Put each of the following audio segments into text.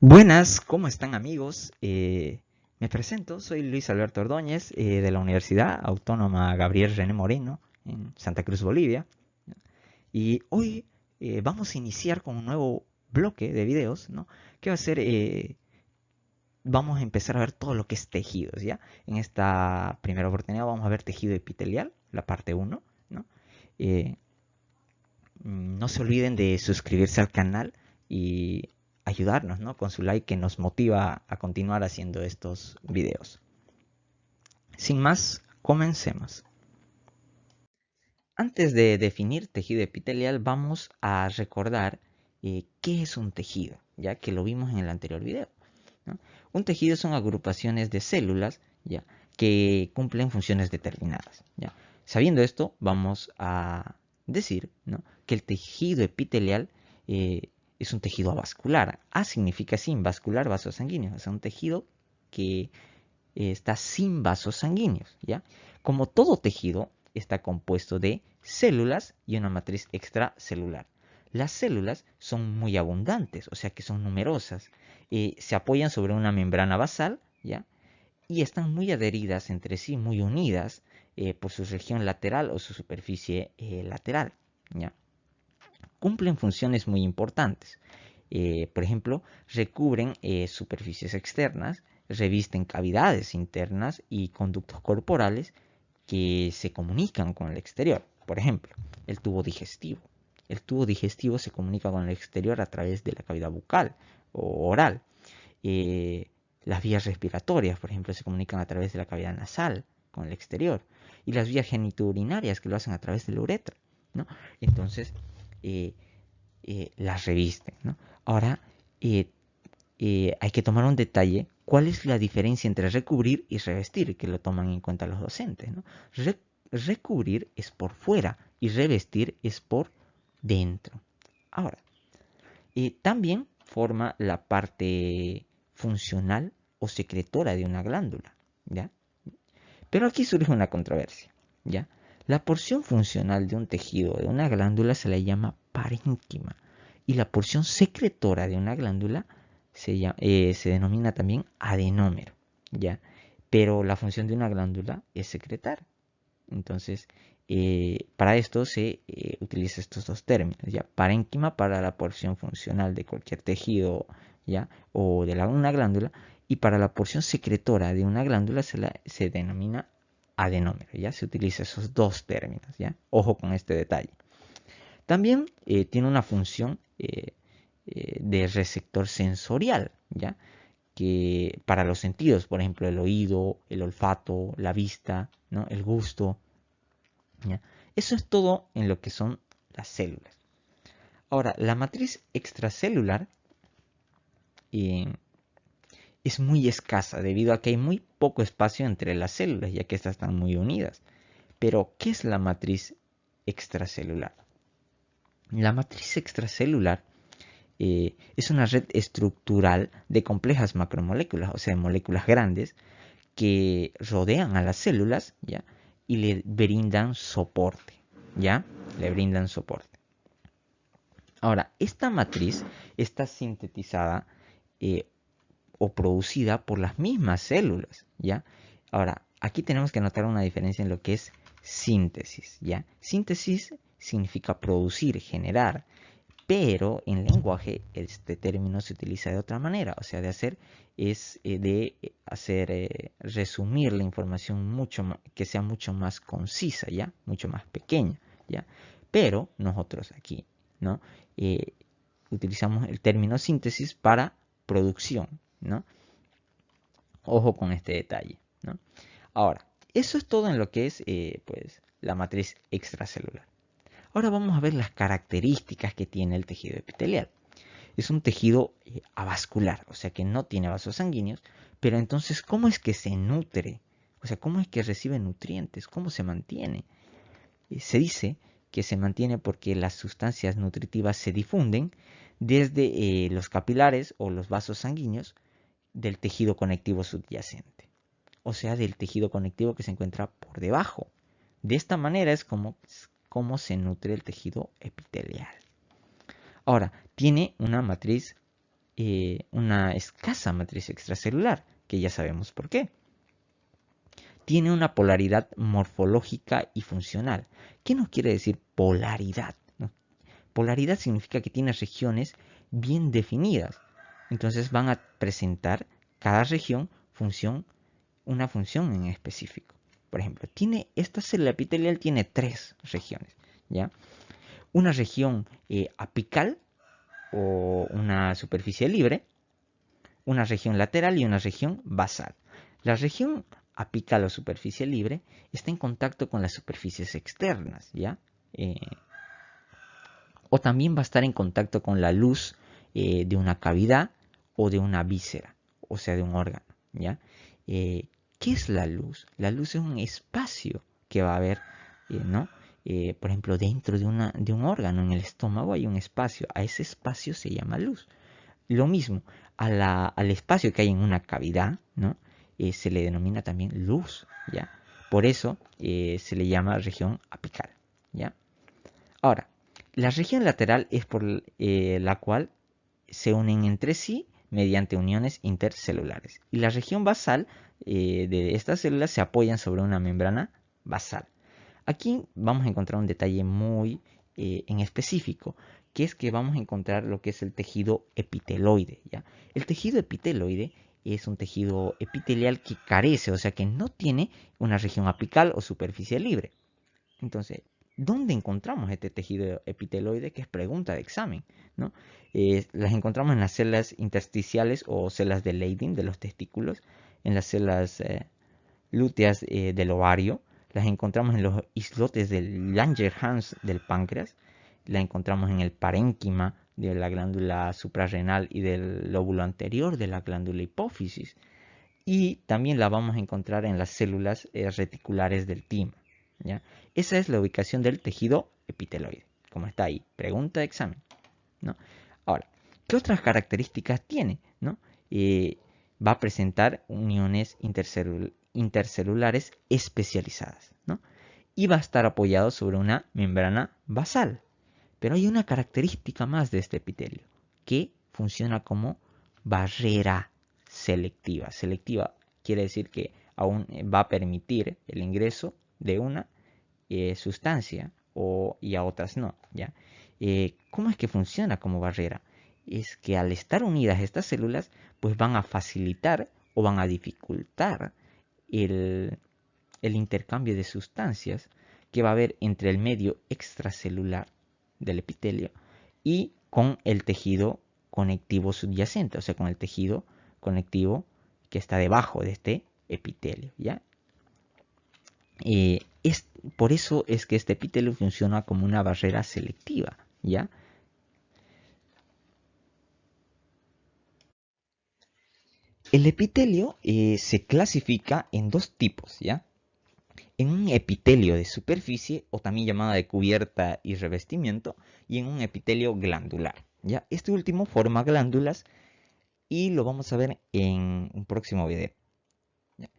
Buenas, ¿cómo están amigos? Me presento, soy Luis Alberto Ordóñez de la Universidad Autónoma Gabriel René Moreno en Santa Cruz, Bolivia. Y hoy vamos a iniciar con un nuevo bloque de videos, ¿no? Que va a ser, vamos a empezar a ver todo lo que es tejidos, ¿ya? En esta primera oportunidad vamos a ver tejido epitelial, la parte uno, ¿no? Eh, no se olviden de suscribirse al canal y ayudarnos, ¿no? Con su like que nos motiva a continuar haciendo estos videos. Sin más, comencemos. Antes de definir tejido epitelial, vamos a recordar qué es un tejido, ya que lo vimos en el anterior video, ¿no? Un tejido son agrupaciones de células, ya, que cumplen funciones determinadas, ya. Sabiendo esto, vamos a decir, ¿no?, que el tejido epitelial es un tejido avascular. A significa sin vascular, vasos sanguíneos. O sea, un tejido que está sin vasos sanguíneos, ¿ya? Como todo tejido, está compuesto de células y una matriz extracelular. Las células son muy abundantes, o sea que son numerosas. Se apoyan sobre una membrana basal, ¿ya? Y están muy adheridas entre sí, muy unidas por su región lateral o su superficie lateral, ¿ya? Cumplen funciones muy importantes. Por ejemplo, recubren superficies externas, revisten cavidades internas y conductos corporales que se comunican con el exterior. Por ejemplo, el tubo digestivo. El tubo digestivo se comunica con el exterior a través de la cavidad bucal o oral. Las vías respiratorias, por ejemplo, se comunican a través de la cavidad nasal con el exterior. Y las vías genitourinarias que lo hacen a través de la uretra, ¿no? Entonces, eh, las revisten, ¿no? Ahora, eh, hay que tomar un detalle. ¿Cuál es la diferencia entre recubrir y revestir? Que lo toman en cuenta los docentes, ¿no? Recubrir es por fuera y revestir es por dentro. Ahora, también forma la parte funcional o secretora de una glándula, ¿ya? Pero aquí surge una controversia, ¿ya? La porción funcional de un tejido de una glándula se le llama parénquima y la porción secretora de una glándula se denomina también adenómero, ¿ya? Pero la función de una glándula es secretar. Entonces, para esto se utiliza estos dos términos, ¿ya? Parénquima para la porción funcional de cualquier tejido, ¿ya? O de una glándula, y para la porción secretora de una glándula se denomina adenómero, ¿ya? Se utilizan esos dos términos, ¿ya? Ojo con este detalle. También tiene una función de receptor sensorial, ¿ya? Que para los sentidos, por ejemplo, el oído, el olfato, la vista, ¿no?, el gusto, ¿ya? Eso es todo en lo que son las células. Ahora, la matriz extracelular eh, es muy escasa debido a que hay muy poco espacio entre las células, ya que estas están muy unidas. Pero, ¿qué es la matriz extracelular? La matriz extracelular es una red estructural de complejas macromoléculas, o sea, moléculas grandes, que rodean a las células, ¿ya? Y le brindan soporte, ¿ya? Le brindan soporte. Ahora, esta matriz está sintetizada eh, o producida por las mismas células, ¿ya? Ahora, aquí tenemos que notar una diferencia en lo que es síntesis, ¿ya? Síntesis significa producir, generar, pero en lenguaje este término se utiliza de otra manera, o sea, resumir la información que sea mucho más concisa, ¿ya? Mucho más pequeña, ¿ya? Pero nosotros aquí, ¿no? Eh, Utilizamos el término síntesis para producción, ¿no? Ojo con este detalle, ¿no? Ahora, eso es todo en lo que es, pues, la matriz extracelular. Ahora vamos a ver las características que tiene el tejido epitelial. Es un tejido avascular, o sea que no tiene vasos sanguíneos, pero entonces, ¿cómo es que se nutre? O sea, ¿cómo es que recibe nutrientes? ¿Cómo se mantiene? Se dice que se mantiene porque las sustancias nutritivas se difunden desde los capilares o los vasos sanguíneos del tejido conectivo subyacente, o sea, del tejido conectivo que se encuentra por debajo. De esta manera es como se nutre el tejido epitelial. Ahora, tiene una matriz una escasa matriz extracelular, que ya sabemos por qué. Tiene una polaridad morfológica y funcional. ¿Qué nos quiere decir polaridad? ¿No? Polaridad significa que tiene regiones bien definidas. Entonces van a presentar cada región una función en específico. Por ejemplo, esta célula epitelial tiene 3 regiones, ¿ya? Una región apical o una superficie libre, una región lateral y una región basal. La región apical o superficie libre está en contacto con las superficies externas, ¿ya? O también va a estar en contacto con la luz de una cavidad o de una víscera, o sea, de un órgano, ¿ya? ¿Qué es la luz? La luz es un espacio que va a haber, ¿no? Por ejemplo, dentro de un órgano, en el estómago hay un espacio. A ese espacio se llama luz. Lo mismo, al espacio que hay en una cavidad, ¿no? Se le denomina también luz, ¿ya? Por eso se le llama región apical, ¿ya? Ahora, la región lateral es por la cual se unen entre sí mediante uniones intercelulares. Y la región basal de estas células se apoyan sobre una membrana basal. Aquí vamos a encontrar un detalle muy en específico, que es que vamos a encontrar lo que es el tejido epiteloide, ¿ya? El tejido epiteloide es un tejido epitelial que carece, o sea que no tiene una región apical o superficie libre. Entonces, ¿dónde encontramos este tejido epiteloide? Que es pregunta de examen, ¿no? Las encontramos en las células intersticiales o células de Leydig de los testículos, en las células lúteas del ovario, las encontramos en los islotes del Langerhans del páncreas, la encontramos en el parénquima de la glándula suprarrenal y del lóbulo anterior de la glándula hipófisis, y también la vamos a encontrar en las células reticulares del timo, ¿ya? Esa es la ubicación del tejido epiteloide, como está ahí, pregunta de examen, ¿no? Ahora, ¿qué otras características tiene, ¿no? Va a presentar uniones intercelulares especializadas, ¿no? Y va a estar apoyado sobre una membrana basal. Pero hay una característica más de este epitelio, que funciona como barrera selectiva. Selectiva quiere decir que aún va a permitir el ingreso de una sustancia y a otras no, ¿ya? ¿Cómo es que funciona como barrera? Es que al estar unidas estas células, pues van a facilitar o van a dificultar el intercambio de sustancias que va a haber entre el medio extracelular del epitelio y con el tejido conectivo subyacente, o sea, con el tejido conectivo que está debajo de este epitelio, ¿ya? Por eso es que este epitelio funciona como una barrera selectiva, ¿ya? El epitelio se clasifica en 2 tipos, ¿ya? En un epitelio de superficie, o también llamada de cubierta y revestimiento, y en un epitelio glandular, ¿ya? Este último forma glándulas y lo vamos a ver en un próximo video, ¿ya?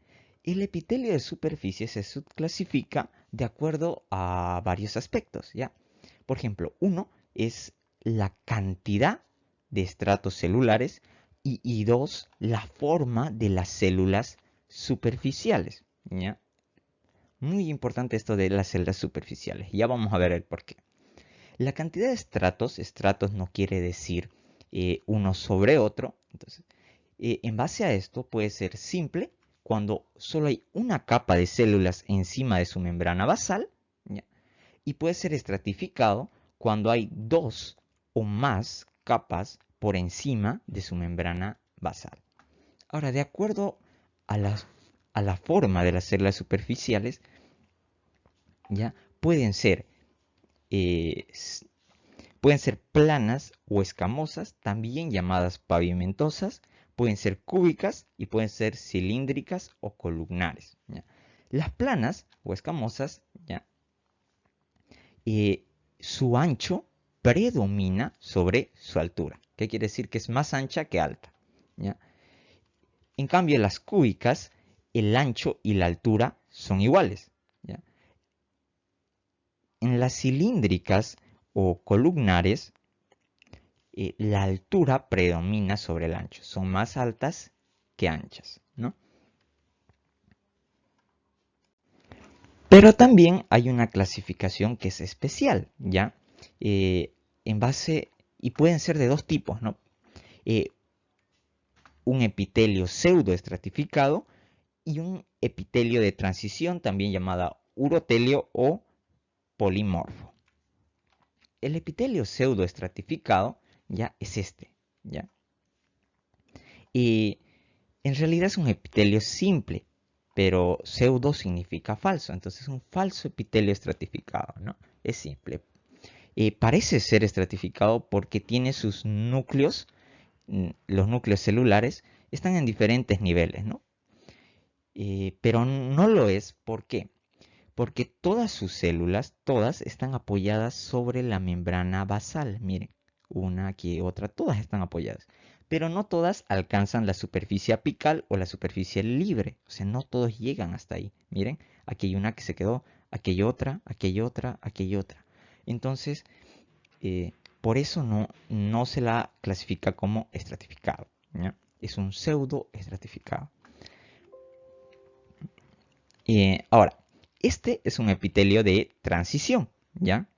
El epitelio de superficie se subclasifica de acuerdo a varios aspectos, ¿ya? Por ejemplo, uno es la cantidad de estratos celulares y dos, la forma de las células superficiales, ¿ya? Muy importante esto de las células superficiales. Ya vamos a ver el por qué. La cantidad de estratos no quiere decir uno sobre otro. Entonces, en base a esto puede ser simple cuando solo hay una capa de células encima de su membrana basal, ¿ya? Y puede ser estratificado cuando hay 2 o más capas por encima de su membrana basal. Ahora, de acuerdo a la forma de las células superficiales, ¿ya? Eh, pueden ser planas o escamosas, también llamadas pavimentosas, pueden ser cúbicas y pueden ser cilíndricas o columnares, ¿ya? Las planas o escamosas, ¿ya? Su ancho predomina sobre su altura. ¿Qué quiere decir? Que es más ancha que alta, ¿ya? En cambio, las cúbicas, el ancho y la altura son iguales, ¿ya? En las cilíndricas o columnares, la altura predomina sobre el ancho. Son más altas que anchas, ¿no? Pero también hay una clasificación que es especial, ¿ya? En base, y pueden ser de dos tipos, ¿no? Eh, un epitelio pseudoestratificado y un epitelio de transición, también llamada urotelio o polimorfo. El epitelio pseudoestratificado ya es este, ¿ya? Y en realidad es un epitelio simple, pero pseudo significa falso, entonces es un falso epitelio estratificado, ¿no? Es simple. Parece ser estratificado porque tiene sus núcleos, los núcleos celulares, están en diferentes niveles, ¿no? Pero no lo es, ¿por qué? Porque todas sus células, todas están apoyadas sobre la membrana basal. Miren, una aquí, otra, todas están apoyadas. Pero no todas alcanzan la superficie apical o la superficie libre. O sea, no todos llegan hasta ahí. Miren, aquí hay una que se quedó, aquí hay otra, aquí hay otra, aquí hay otra. Entonces, por eso no se la clasifica como estratificado, ¿ya? Es un pseudo estratificado. Ahora, este es un epitelio de transición, ¿ya?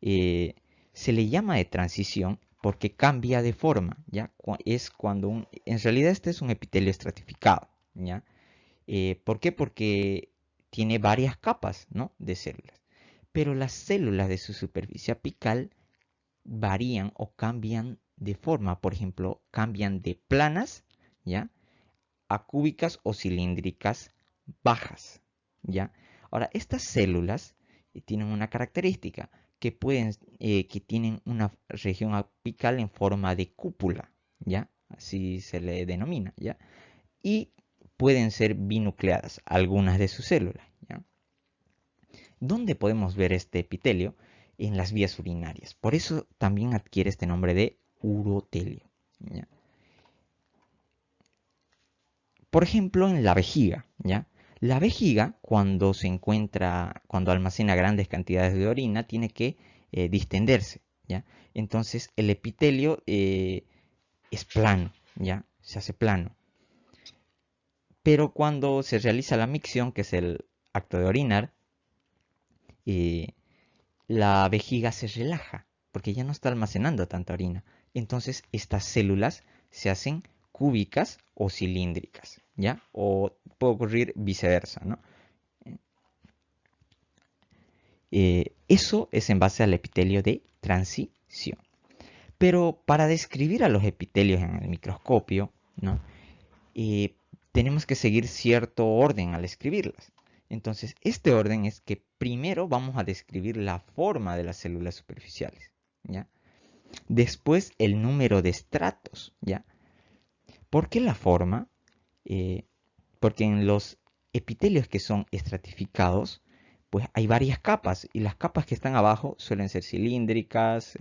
Se le llama de transición porque cambia de forma, ¿ya? Es cuando en realidad este es un epitelio estratificado, ¿ya? ¿Por qué? Porque tiene varias capas, ¿no? De células. Pero las células de su superficie apical varían o cambian de forma. Por ejemplo, cambian de planas, ¿ya? A cúbicas o cilíndricas bajas, ¿ya? Ahora, estas células tienen una característica que tienen una región apical en forma de cúpula, ¿ya? Así se le denomina, ¿ya? Y pueden ser binucleadas algunas de sus células, ¿ya? ¿Dónde podemos ver este epitelio? En las vías urinarias. Por eso también adquiere este nombre de urotelio, ¿ya? Por ejemplo, en la vejiga, ¿ya? La vejiga, cuando almacena grandes cantidades de orina, tiene que distenderse, ¿ya? Entonces, el epitelio es plano, ¿ya? Se hace plano. Pero cuando se realiza la micción, que es el acto de orinar, eh, la vejiga se relaja, porque ya no está almacenando tanta orina. Entonces, estas células se hacen cúbicas o cilíndricas, ¿ya? O puede ocurrir viceversa, ¿no? Eso es en base al epitelio de transición. Pero para describir a los epitelios en el microscopio, ¿no? Eh, tenemos que seguir cierto orden al escribirlas. Entonces, este orden es que primero vamos a describir la forma de las células superficiales, ¿ya? Después el número de estratos, ¿ya? ¿Por qué la forma? Eh, Porque en los epitelios que son estratificados, pues hay varias capas y las capas que están abajo suelen ser cilíndricas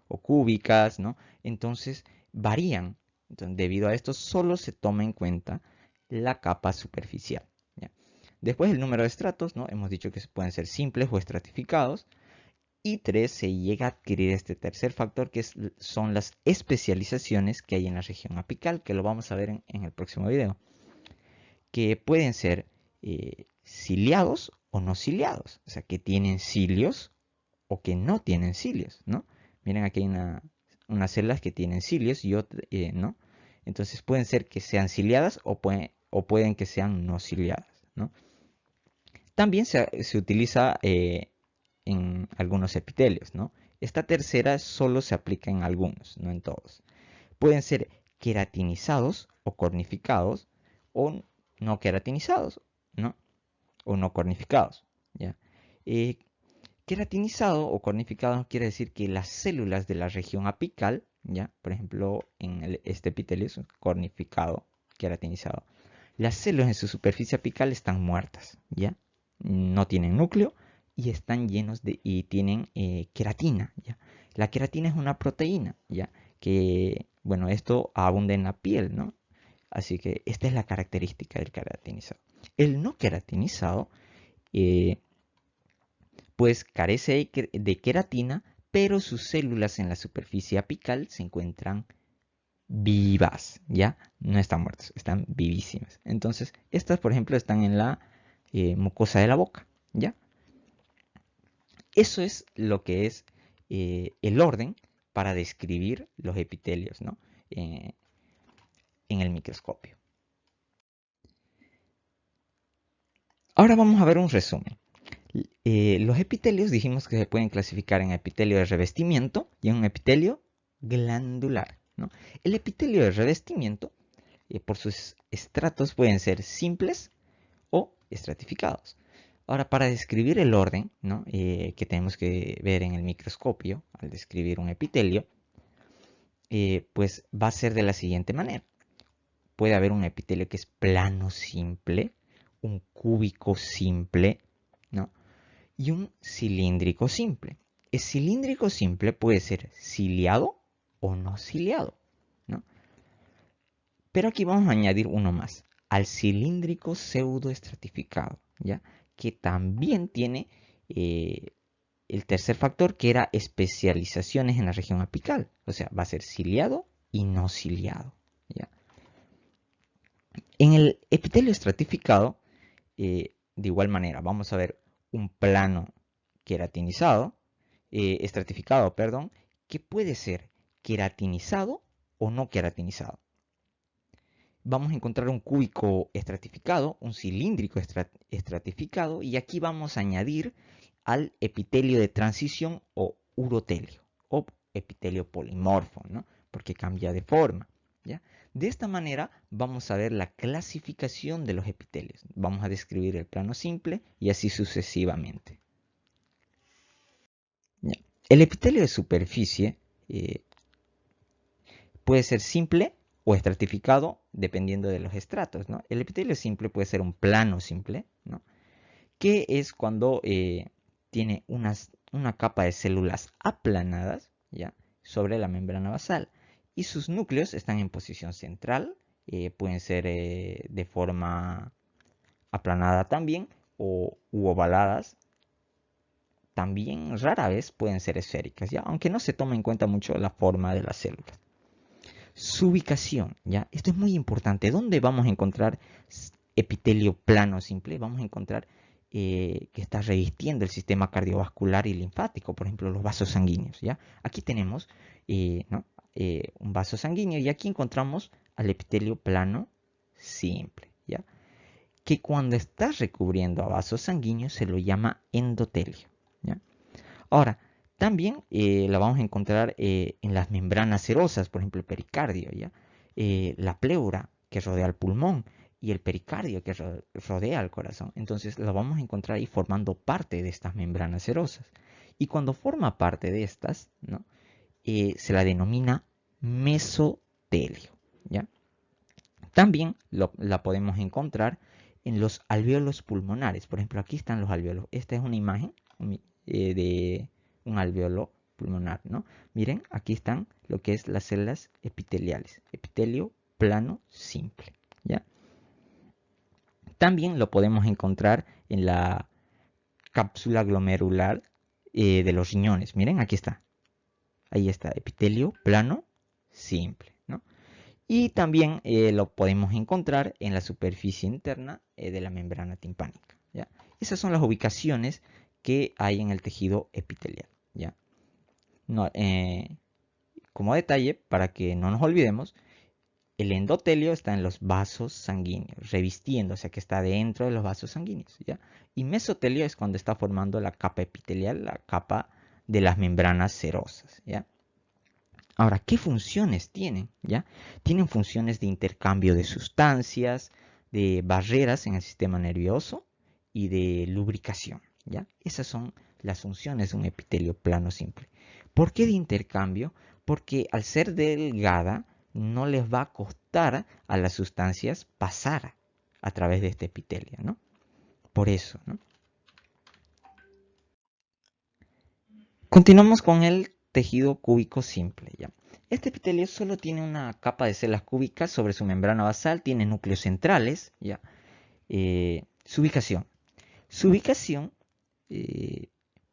o cúbicas, ¿no? Entonces varían. Entonces, debido a esto solo se toma en cuenta la capa superficial, ¿ya? Después el número de estratos, ¿no? Hemos dicho que pueden ser simples o estratificados. Y tres, se llega a adquirir este tercer factor son las especializaciones que hay en la región apical, que lo vamos a ver en el próximo video, que pueden ser ciliados o no ciliados, o sea, que tienen cilios o que no tienen cilios, ¿no? Miren, aquí hay unas células que tienen cilios y otras no. Entonces pueden ser que sean ciliadas o pueden que sean no ciliadas, ¿no? También se utiliza en algunos epitelios, ¿no? Esta tercera solo se aplica en algunos, no en todos. Pueden ser queratinizados o cornificados o no queratinizados, ¿no? O no cornificados, ¿ya? Eh, Queratinizado o cornificado no quiere decir que las células de la región apical, ¿ya? Por ejemplo, en este epitelio es cornificado, queratinizado. Las células en su superficie apical están muertas, ¿ya? No tienen núcleo y están llenos y tienen queratina, ¿ya? La queratina es una proteína, ¿ya? Que, bueno, esto abunda en la piel, ¿no? Así que esta es la característica del queratinizado. El no queratinizado, pues carece de queratina, pero sus células en la superficie apical se encuentran vivas, ¿ya? No están muertas, están vivísimas. Entonces, estas, por ejemplo, están en la mucosa de la boca, ¿ya? Eso es lo que es el orden para describir los epitelios, ¿no? En el microscopio. Ahora vamos a ver un resumen. Los epitelios dijimos que se pueden clasificar en epitelio de revestimiento y en un epitelio glandular, ¿no? El epitelio de revestimiento, por sus estratos, pueden ser simples o estratificados. Ahora, para describir el orden, ¿no? Que tenemos que ver en el microscopio al describir un epitelio, pues va a ser de la siguiente manera. Puede haber un epitelio que es plano simple, un cúbico simple, ¿no? Y un cilíndrico simple. El cilíndrico simple puede ser ciliado o no ciliado, ¿no? Pero aquí vamos a añadir uno más, al cilíndrico pseudoestratificado, ¿ya? Que también tiene el tercer factor, que era especializaciones en la región apical. O sea, va a ser ciliado y no ciliado, ¿ya? En el epitelio estratificado, de igual manera, vamos a ver un plano queratinizado, estratificado, perdón, que puede ser queratinizado o no queratinizado. Vamos a encontrar un cúbico estratificado, un cilíndrico estratificado, y aquí vamos a añadir al epitelio de transición o urotelio, o epitelio polimorfo, ¿no? Porque cambia de forma, ¿ya? De esta manera vamos a ver la clasificación de los epitelios. Vamos a describir el plano simple y así sucesivamente. ¿Ya? El epitelio de superficie puede ser simple o estratificado dependiendo de los estratos, ¿no? El epitelio simple puede ser un plano simple, ¿no? Que es cuando tiene una capa de células aplanadas, ¿ya? Sobre la membrana basal y sus núcleos están en posición central, pueden ser de forma aplanada también u ovaladas. También rara vez pueden ser esféricas, ¿ya? Aunque no se toma en cuenta mucho la forma de las células. Su ubicación, ¿ya? Esto es muy importante. ¿Dónde vamos a encontrar epitelio plano simple? Vamos a encontrar que está revistiendo el sistema cardiovascular y linfático, por ejemplo, los vasos sanguíneos, ¿ya? Aquí tenemos ¿no? Un vaso sanguíneo y aquí encontramos al epitelio plano simple, ¿ya? Que cuando está recubriendo a vasos sanguíneos se lo llama endotelio, ¿ya? Ahora, también la vamos a encontrar en las membranas serosas, por ejemplo el pericardio, ¿ya? La pleura que rodea el pulmón y el pericardio que rodea el corazón. Entonces la vamos a encontrar ahí formando parte de estas membranas serosas. Y cuando forma parte de estas, ¿no? Se la denomina mesotelio, ¿ya? También la podemos encontrar en los alvéolos pulmonares. Por ejemplo, aquí están los alvéolos. Esta es una imagen de un alvéolo pulmonar, ¿no? Miren, aquí están lo que es las células epiteliales. Epitelio plano simple, ¿ya? También lo podemos encontrar en la cápsula glomerular de los riñones. Miren, aquí está. Ahí está, epitelio plano simple, ¿no? Y también lo podemos encontrar en la superficie interna de la membrana timpánica, ¿ya? Esas son las ubicaciones que hay en el tejido epitelial, ¿ya? No, como detalle, para que no nos olvidemos, el endotelio está en los vasos sanguíneos, revistiendo, o sea que está dentro de los vasos sanguíneos, ¿ya? Y mesotelio es cuando está formando la capa epitelial, la capa de las membranas serosas, ¿ya? Ahora, ¿qué funciones tienen? ¿Ya? Tienen funciones de intercambio de sustancias, de barreras en el sistema nervioso y de lubricación, ¿ya? Esas son las funciones de un epitelio plano simple. ¿Por qué de intercambio? Porque al ser delgada no les va a costar a las sustancias pasar a través de este epitelio, ¿no? Por eso, ¿no? Continuamos con el tejido cúbico simple, ¿ya? Este epitelio solo tiene una capa de células cúbicas sobre su membrana basal, tiene núcleos centrales, ¿ya? Su ubicación. Su ubicación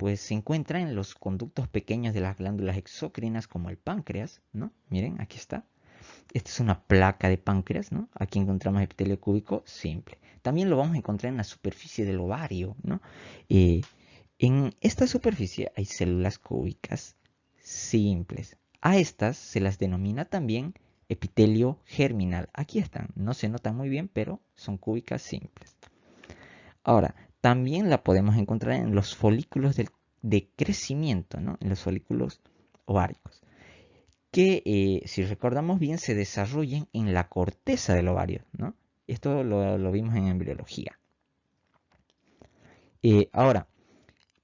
pues se encuentra en los conductos pequeños de las glándulas exócrinas como el páncreas, ¿no? Miren, aquí está. Esta es una placa de páncreas, ¿no? Aquí encontramos epitelio cúbico simple. También lo vamos a encontrar en la superficie del ovario, ¿no? En esta superficie hay células cúbicas simples. A estas se las denomina también epitelio germinal. Aquí están, no se notan muy bien, pero son cúbicas simples. Ahora, también la podemos encontrar en los folículos de crecimiento, ¿no? En los folículos ováricos, que si recordamos bien se desarrollan en la corteza del ovario, ¿no? Esto lo vimos en embriología. Ahora,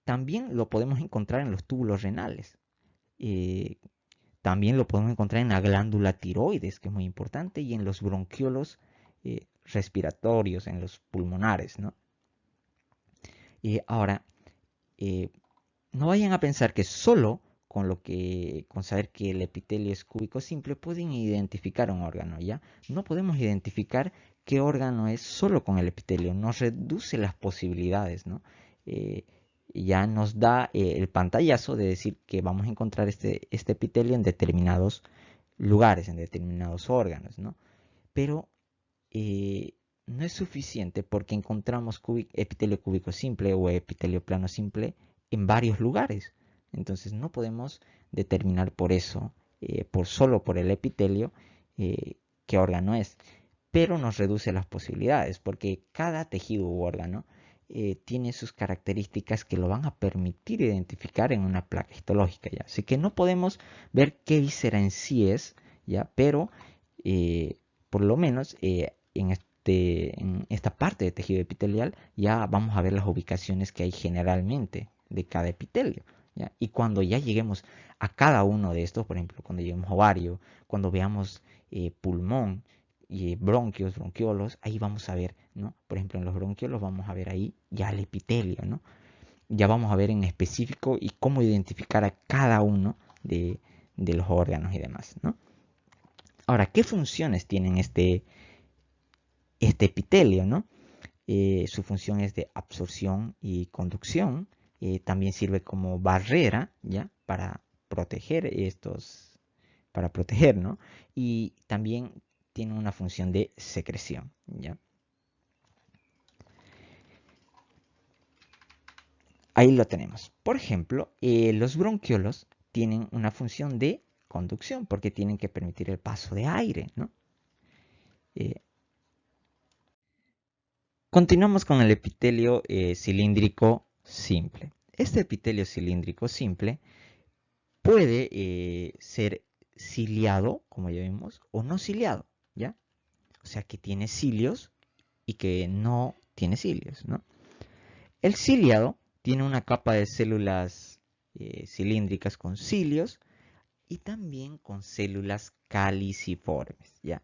también lo podemos encontrar en los túbulos renales. También lo podemos encontrar en la glándula tiroides, que es muy importante, y en los bronquiolos respiratorios, en los pulmonares, ¿no? Ahora, no vayan a pensar que solo con saber que el epitelio es cúbico simple pueden identificar un órgano, ¿ya? No podemos identificar qué órgano es solo con el epitelio, nos reduce las posibilidades, ¿no? Ya nos da el pantallazo de decir que vamos a encontrar este epitelio en determinados lugares, en determinados órganos, ¿no? Pero no es suficiente porque encontramos epitelio cúbico simple o epitelio plano simple en varios lugares. Entonces no podemos determinar por eso, solo por el epitelio, qué órgano es. Pero nos reduce las posibilidades porque cada tejido u órgano tiene sus características que lo van a permitir identificar en una placa histológica, ¿ya? Así que no podemos ver qué víscera en sí es, ¿ya? Pero por lo menos en esta parte de tejido epitelial ya vamos a ver las ubicaciones que hay generalmente de cada epitelio, ¿ya? Y cuando ya lleguemos a cada uno de estos, por ejemplo, cuando lleguemos a ovario, cuando veamos pulmón y bronquios, bronquiolos, ahí vamos a ver, ¿no? Por ejemplo, en los bronquiolos vamos a ver ahí ya el epitelio, ¿no? Ya vamos a ver en específico y cómo identificar a cada uno de los órganos y demás, ¿no? Ahora, ¿qué funciones tienen este epitelio, ¿no? Su función es de absorción y conducción. También sirve como barrera, ¿ya? Para proteger para proteger, ¿no? Y también tiene una función de secreción, ¿ya? Ahí lo tenemos. Por ejemplo, los bronquiolos tienen una función de conducción porque tienen que permitir el paso de aire, ¿no? Continuamos con el epitelio cilíndrico simple. Este epitelio cilíndrico simple puede ser ciliado, como ya vimos, o no ciliado, ¿ya? O sea, que tiene cilios y que no tiene cilios, ¿no? El ciliado tiene una capa de células cilíndricas con cilios y también con células caliciformes, ¿ya?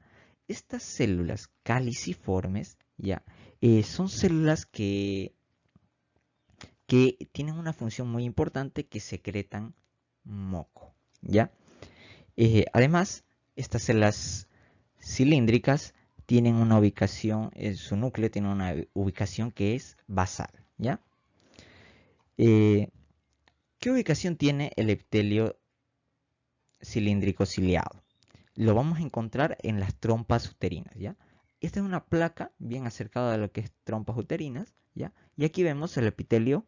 Estas células caliciformes, ¿ya? Son células que tienen una función muy importante que secretan moco, ¿ya? Además, estas células cilíndricas tienen una ubicación, su núcleo tiene una ubicación que es basal, ¿ya? ¿Qué ubicación tiene el epitelio cilíndrico ciliado? Lo vamos a encontrar en las trompas uterinas, ¿ya? Esta es una placa bien acercada a lo que es trompas uterinas, ¿ya? Y aquí vemos el epitelio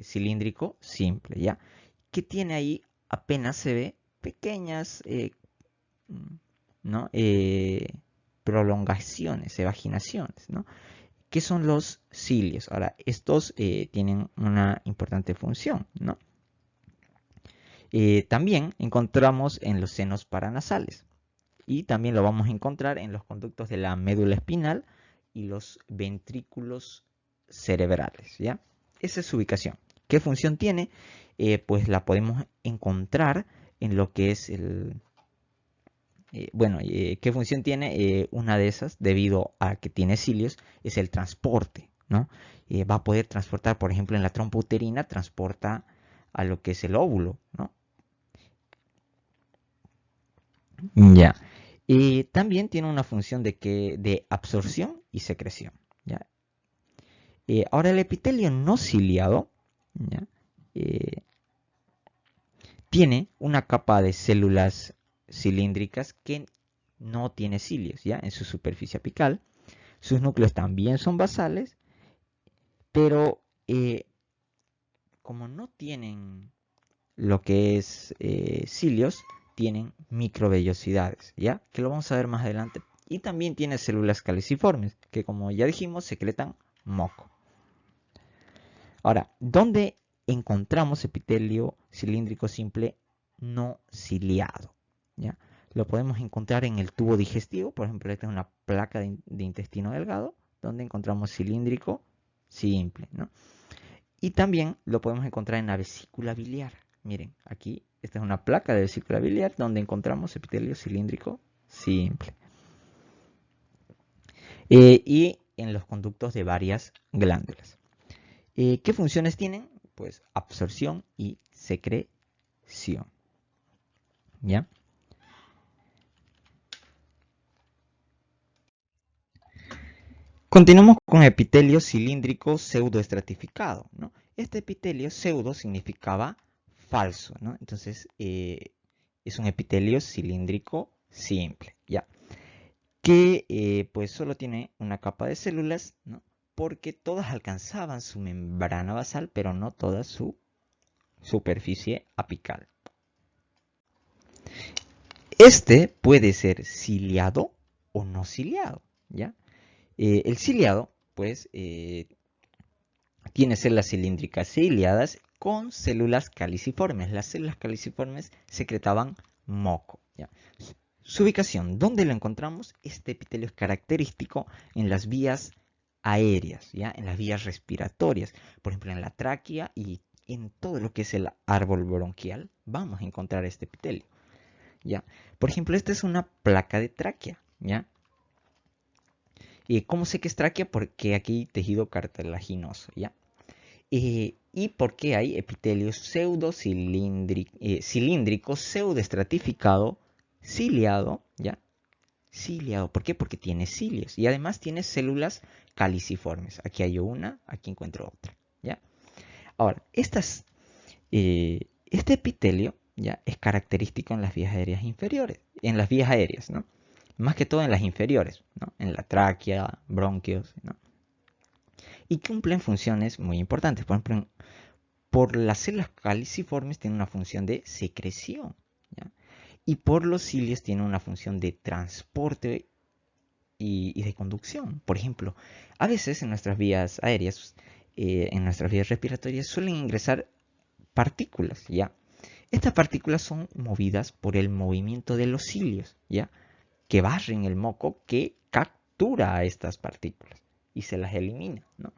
cilíndrico simple, ¿ya? Que tiene ahí, apenas se ve, pequeñas, ¿no? Prolongaciones, evaginaciones, ¿no? ¿Qué son los cilios? Ahora, estos tienen una importante función, ¿no? También encontramos en los senos paranasales y también lo vamos a encontrar en los conductos de la médula espinal y los ventrículos cerebrales, ¿ya? Esa es su ubicación. ¿Qué función tiene? Pues la podemos encontrar en lo que es ¿qué función tiene? Una de esas, debido a que tiene cilios, es el transporte, ¿no? Va a poder transportar, por ejemplo, en la trompa uterina, transporta a lo que es el óvulo, ¿no? Ya. También tiene una función de absorción y secreción, ¿ya? Ahora el epitelio no ciliado, ¿ya? Eh, tiene una capa de células cilíndricas que no tiene cilios, ¿ya? En su superficie apical. Sus núcleos también son basales, pero como no tienen lo que es cilios, tienen microvellosidades, ¿ya? Que lo vamos a ver más adelante. Y también tiene células caliciformes, que como ya dijimos, secretan moco. Ahora, ¿dónde encontramos epitelio cilíndrico simple no ciliado? ¿Ya? Lo podemos encontrar en el tubo digestivo, por ejemplo, esta es una placa de intestino delgado, donde encontramos cilíndrico simple, ¿no? Y también lo podemos encontrar en la vesícula biliar. Miren, aquí esta es una placa de vesícula biliar donde encontramos epitelio cilíndrico simple. Y en los conductos de varias glándulas. ¿Qué funciones tienen? Pues absorción y secreción. ¿Ya? Continuamos con epitelio cilíndrico pseudoestratificado, ¿no? Este epitelio pseudo significaba falso, ¿no? Entonces es un epitelio cilíndrico simple, ¿ya? Que pues solo tiene una capa de células, ¿no? Porque todas alcanzaban su membrana basal, pero no toda su superficie apical. Este puede ser ciliado o no ciliado, ¿ya? El ciliado, pues, tiene células cilíndricas ciliadas con células caliciformes. Las células caliciformes secretaban moco, ¿ya? Su ubicación, ¿dónde lo encontramos? Este epitelio es característico en las vías aéreas, ¿ya? En las vías respiratorias, por ejemplo, en la tráquea y en todo lo que es el árbol bronquial, vamos a encontrar este epitelio, ¿ya? Por ejemplo, esta es una placa de tráquea, ¿ya? ¿Y cómo sé que es tráquea? Porque aquí hay tejido cartilaginoso, ¿ya? ¿Y por qué hay epitelio cilíndrico, pseudoestratificado, ciliado, ¿ya? Ciliado, ¿por qué? Porque tiene cilios y además tiene células caliciformes. Aquí hay una, aquí encuentro otra, ¿ya? Ahora, este epitelio, ¿ya? Es característico en las vías aéreas inferiores, en las vías aéreas, ¿no? Más que todo en las inferiores, ¿no? En la tráquea, bronquios, ¿no? Y cumplen funciones muy importantes. Por ejemplo, por las células caliciformes tienen una función de secreción, ¿ya? Y por los cilios tienen una función de transporte y de conducción. Por ejemplo, a veces en nuestras vías aéreas, en nuestras vías respiratorias, suelen ingresar partículas, ¿ya? Estas partículas son movidas por el movimiento de los cilios, ¿ya? Que barren el moco que captura a estas partículas y se las elimina, ¿no?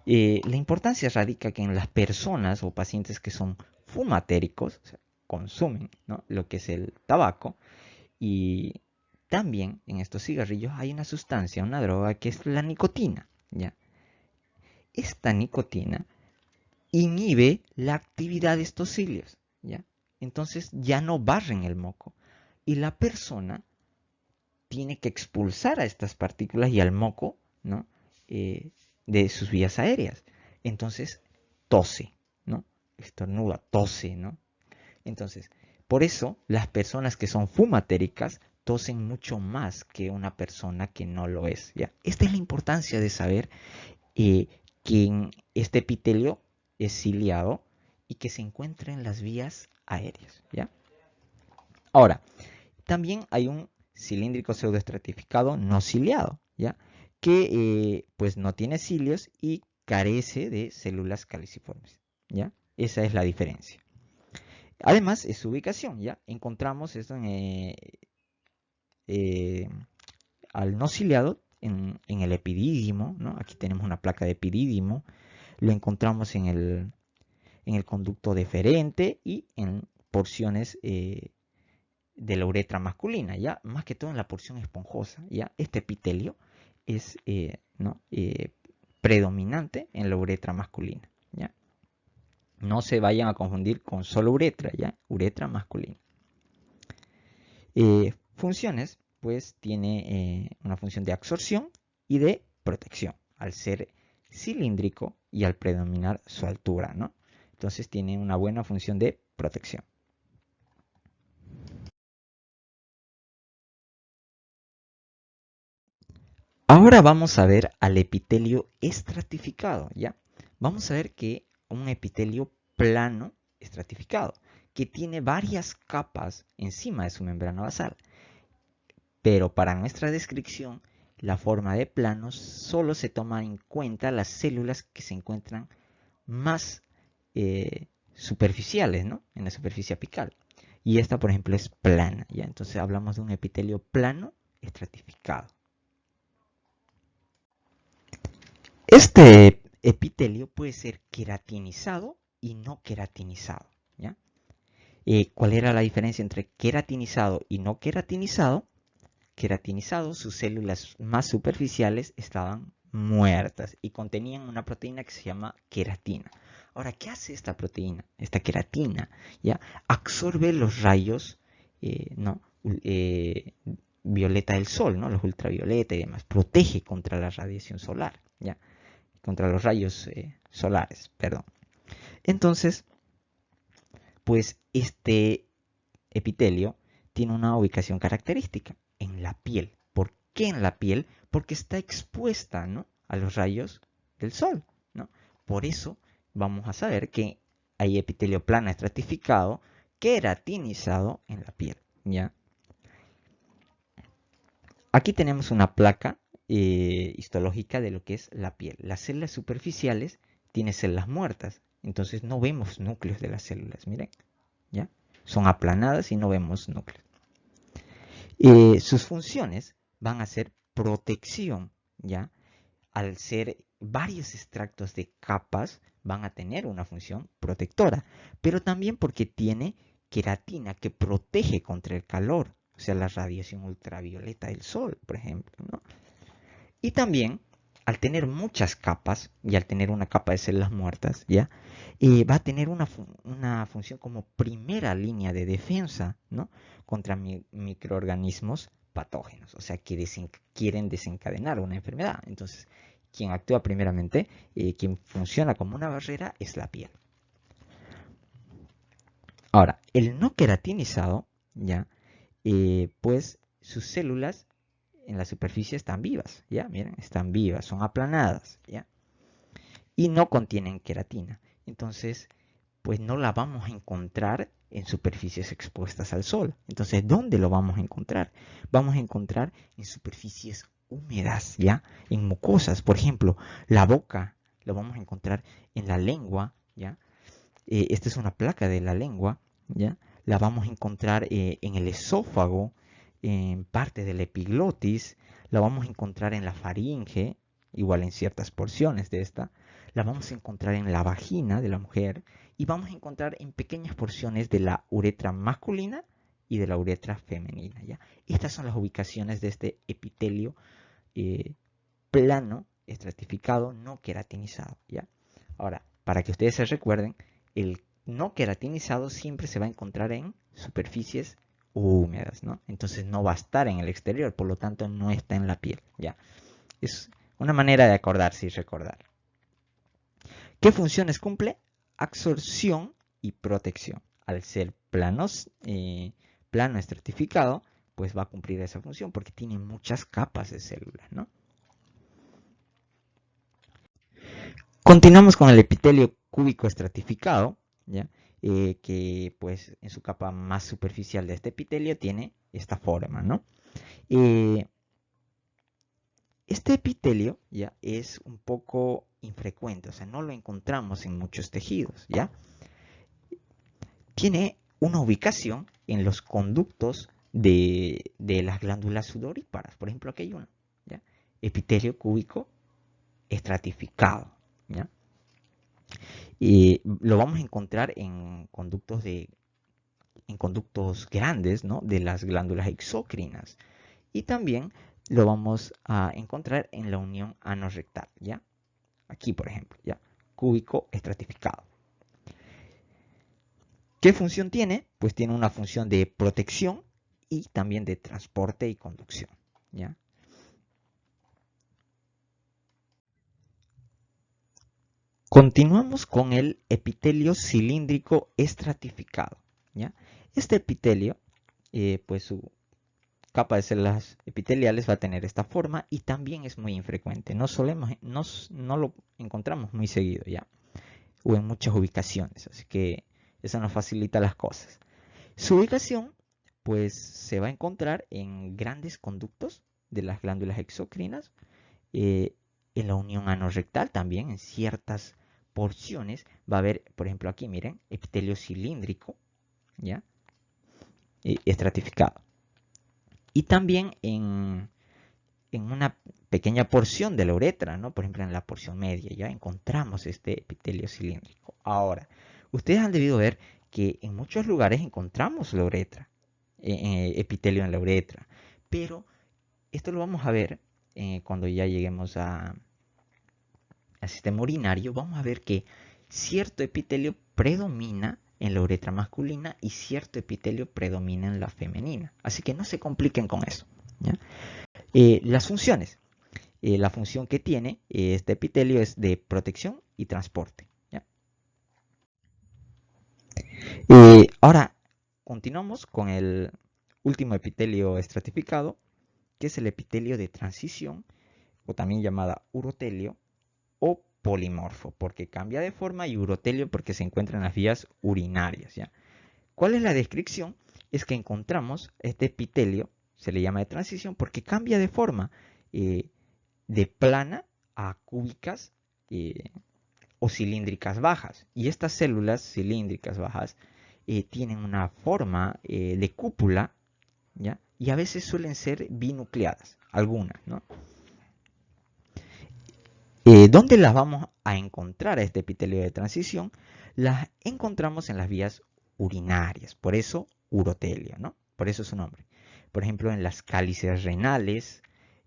La importancia radica que en las personas o pacientes que son fumatéricos, o sea, consumen, ¿no? Lo que es el tabaco, y también en estos cigarrillos hay una sustancia, una droga que es la nicotina, ¿ya? Esta nicotina inhibe la actividad de estos cilios, ¿ya? Entonces ya no barren el moco y la persona tiene que expulsar a estas partículas y al moco, ¿no? De sus vías aéreas. Entonces tose, ¿no? Estornuda, tose, ¿no? Entonces, por eso las personas que son fumatéricas tosen mucho más que una persona que no lo es, ¿ya? Esta es la importancia de saber eh, que este epitelio es ciliado y que se encuentra en las vías aéreas, ¿ya? Ahora, también hay un cilíndrico pseudoestratificado no ciliado, ¿ya? Que pues no tiene cilios y carece de células caliciformes, ¿ya? Esa es la diferencia. Además, es su ubicación, ¿ya? Encontramos esto eh, al no ciliado en el epidídimo, ¿no? Aquí tenemos una placa de epidídimo. Lo encontramos en el conducto deferente y en porciones de la uretra masculina, ¿ya? Más que todo en la porción esponjosa, ¿ya? Este epitelio es ¿no? Predominante en la uretra masculina, ¿ya? No se vayan a confundir con solo uretra, ¿ya? Uretra masculina. Funciones, pues tiene una función de absorción y de protección. Al ser cilíndrico y al predominar su altura, ¿no? Entonces tiene una buena función de protección. Ahora vamos a ver al epitelio estratificado, ¿ya? Vamos a ver que un epitelio plano estratificado, que tiene varias capas encima de su membrana basal. Pero para nuestra descripción, la forma de plano solo se toma en cuenta las células que se encuentran más superficiales, ¿no? En la superficie apical. Y esta, por ejemplo, es plana, ¿ya? Entonces hablamos de un epitelio plano estratificado. Este epitelio puede ser queratinizado y no queratinizado, ¿ya? ¿Cuál era la diferencia entre queratinizado y no queratinizado? Queratinizado, sus células más superficiales estaban muertas y contenían una proteína que se llama queratina. Ahora, ¿qué hace esta proteína? Esta queratina, ¿ya? Absorbe los rayos, ¿no? Violeta del sol, ¿no? Los ultravioleta y demás. Protege contra la radiación solar, ¿ya? Contra los rayos solares, perdón. Entonces, pues este epitelio tiene una ubicación característica en la piel. ¿Por qué en la piel? Porque está expuesta, ¿no?, a los rayos del sol, ¿no? Por eso vamos a saber que hay epitelio plano estratificado queratinizado en la piel, ¿ya? Aquí tenemos una placa histológica de lo que es la piel. Las células superficiales tienen células muertas, entonces no vemos núcleos de las células, miren, ¿ya? Son aplanadas y no vemos núcleos. Sus funciones van a ser protección, ¿ya? Al ser varios extractos de capas, van a tener una función protectora, pero también porque tiene queratina que protege contra el calor, o sea, la radiación ultravioleta del sol, por ejemplo, ¿no? Y también, al tener muchas capas y al tener una capa de células muertas, ¿ya? Va a tener una función como primera línea de defensa, ¿no?, contra microorganismos patógenos, o sea, que quieren desencadenar una enfermedad. Entonces, quien actúa primeramente, quien funciona como una barrera, es la piel. Ahora, el no queratinizado, ¿ya? Pues sus células en la superficie están vivas, ¿ya? Miren, están vivas, son aplanadas, ¿ya? Y no contienen queratina. Entonces, pues no la vamos a encontrar en superficies expuestas al sol. Entonces, ¿dónde lo vamos a encontrar? Vamos a encontrar en superficies húmedas, ¿ya? En mucosas, por ejemplo, la boca, lo vamos a encontrar en la lengua, ¿ya? Esta es una placa de la lengua, ¿ya? La vamos a encontrar en el esófago, en parte del epiglotis, la vamos a encontrar en la faringe, igual en ciertas porciones de esta, la vamos a encontrar en la vagina de la mujer y vamos a encontrar en pequeñas porciones de la uretra masculina y de la uretra femenina, ¿ya? Estas son las ubicaciones de este epitelio plano, estratificado, no queratinizado, ¿ya? Ahora, para que ustedes se recuerden, el no queratinizado siempre se va a encontrar en superficies húmedas, ¿no? Entonces no va a estar en el exterior, por lo tanto no está en la piel, ¿ya? Es una manera de acordarse y recordar. ¿Qué funciones cumple? Absorción y protección. Al ser plano estratificado, pues va a cumplir esa función porque tiene muchas capas de células, ¿no? Continuamos con el epitelio cúbico estratificado, ¿ya? Que pues en su capa más superficial de este epitelio tiene esta forma, ¿no? Este epitelio ya es un poco infrecuente, o sea, no lo encontramos en muchos tejidos, ¿ya? Tiene una ubicación en los conductos de las glándulas sudoríparas. Por ejemplo, aquí hay una, ¿ya? Epitelio cúbico estratificado, ¿ya? Y lo vamos a encontrar en conductos grandes, ¿no?, de las glándulas exócrinas. Y también lo vamos a encontrar en la unión anorrectal, ¿ya? Aquí, por ejemplo, ¿ya? Cúbico estratificado. ¿Qué función tiene? Pues tiene una función de protección y también de transporte y conducción, ¿ya? Continuamos con el epitelio cilíndrico estratificado, ¿ya? Este epitelio, pues su capa de células epiteliales va a tener esta forma y también es muy infrecuente. No lo encontramos muy seguido, ¿ya? O en muchas ubicaciones, así que eso nos facilita las cosas. Su ubicación, pues, se va a encontrar en grandes conductos de las glándulas exocrinas, en la unión anorrectal también, en ciertas porciones, va a haber, por ejemplo, aquí, miren, epitelio cilíndrico, ¿ya? Estratificado. Y también en una pequeña porción de la uretra, ¿no? Por ejemplo, en la porción media, ya encontramos este epitelio cilíndrico. Ahora, ustedes han debido ver que en muchos lugares encontramos la uretra, epitelio en la uretra, pero esto lo vamos a ver cuando ya lleguemos al sistema urinario. Vamos a ver que cierto epitelio predomina en la uretra masculina y cierto epitelio predomina en la femenina. Así que no se compliquen con eso, ¿ya? Las funciones. La función que tiene este epitelio es de protección y transporte, ¿ya? Ahora, continuamos con el último epitelio estratificado, que es el epitelio de transición, o también llamada urotelio, o polimorfo, porque cambia de forma, y urotelio porque se encuentra en las vías urinarias, ¿ya? ¿Cuál es la descripción? Es que encontramos este epitelio, se le llama de transición, porque cambia de forma de plana a cúbicas o cilíndricas bajas. Y estas células cilíndricas bajas tienen una forma de cúpula, ¿ya? Y a veces suelen ser binucleadas, algunas, ¿no? ¿Dónde las vamos a encontrar a este epitelio de transición? Las encontramos en las vías urinarias, por eso urotelio, ¿no? Por eso su nombre. Por ejemplo, en las cálices renales,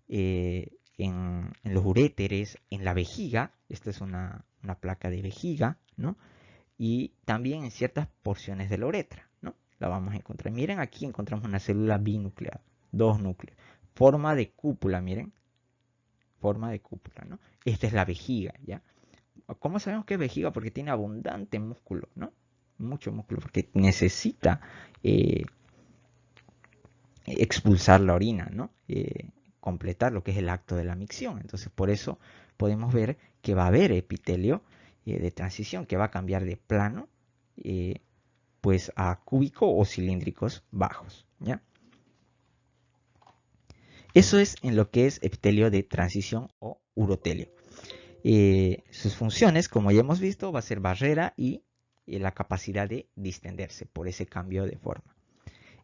en los uréteres, en la vejiga, esta es una placa de vejiga, ¿no? Y también en ciertas porciones de la uretra, ¿no? La vamos a encontrar. Miren, aquí encontramos una célula binucleada, dos núcleos, forma de cúpula, miren, forma de cúpula, ¿no? Esta es la vejiga, ¿ya? ¿Cómo sabemos que es vejiga? Porque tiene abundante músculo, ¿no? Mucho músculo, porque necesita expulsar la orina, ¿no? Completar lo que es el acto de la micción. Entonces, por eso podemos ver que va a haber epitelio de transición, que va a cambiar de plano, pues a cúbico o cilíndricos bajos, ¿ya? Eso es en lo que es epitelio de transición o urotelio. Sus funciones, como ya hemos visto, va a ser barrera y la capacidad de distenderse por ese cambio de forma.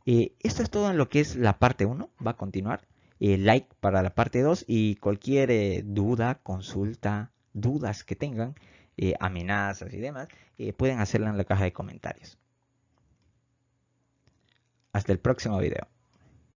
Esto es todo en lo que es la parte 1. Va a continuar. Like para la parte 2 y cualquier duda, consulta, dudas que tengan, amenazas y demás, pueden hacerla en la caja de comentarios. Hasta el próximo video.